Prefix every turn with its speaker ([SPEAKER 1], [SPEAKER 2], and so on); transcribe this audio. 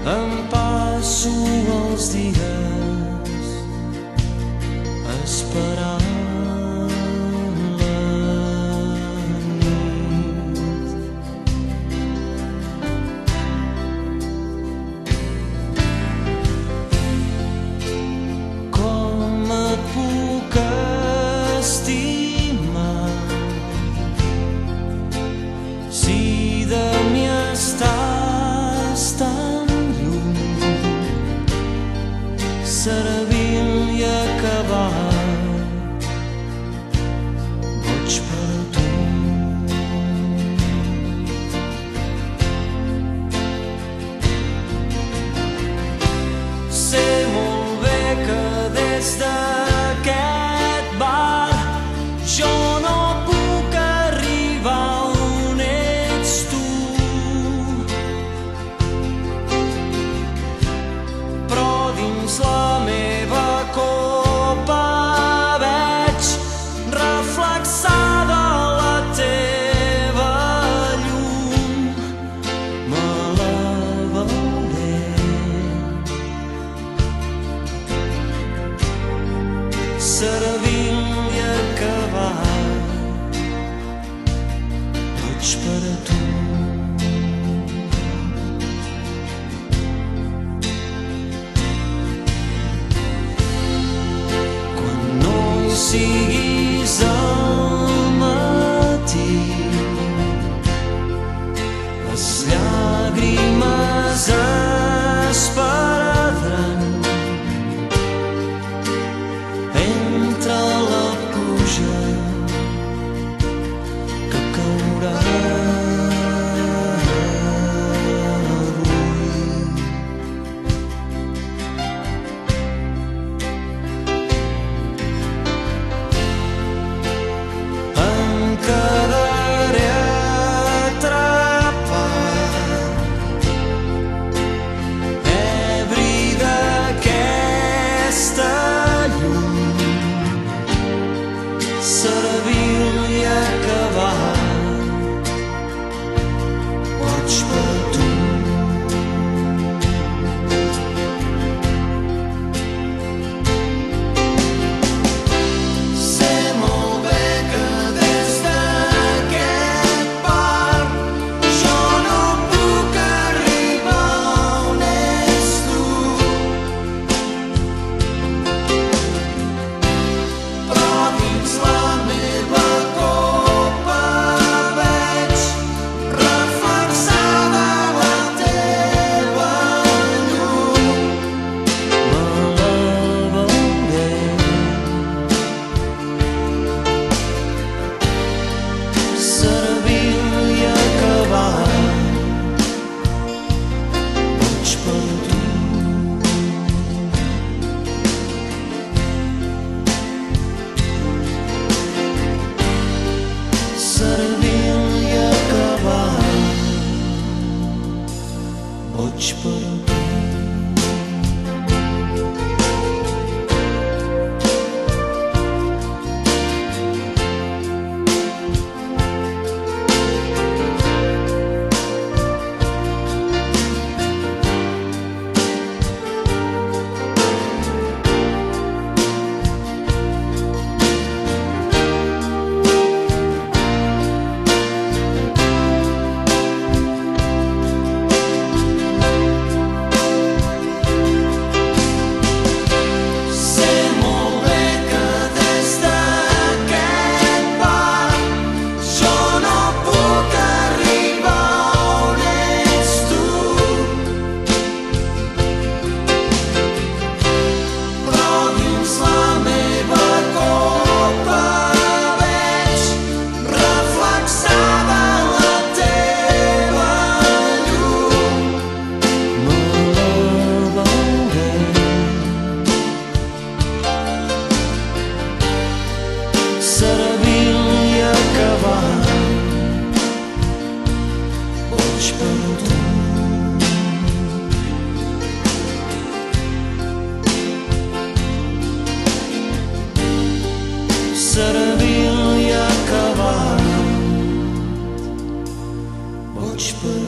[SPEAKER 1] Em passo els dies esperant la nit. Com et puc estimar si de mi estàs tan lluny, servil i acabat, boig per tu. Sé molt bé que des d'aquest bar jo no puc arribar on ets tu, però dins la meva copa veig reflexada la teva llum. Me la veuré, servil i acabat, boig per tu. Quan no hi siguis al matí, les llàgrimes es perdran entre la pluja que caurà avui. Em quedaré atrapat, ebri d'aquesta llum, servil i acabat, boig per tu. Sé molt bé que des d'aquest parc jo no puc arribar on ets tu, però dins la meva copa veig reflexada la teva llum. Me la veuré, servil i acabat, boig per tu. Servil i acabat, boig per tu. servil i acabat, boig per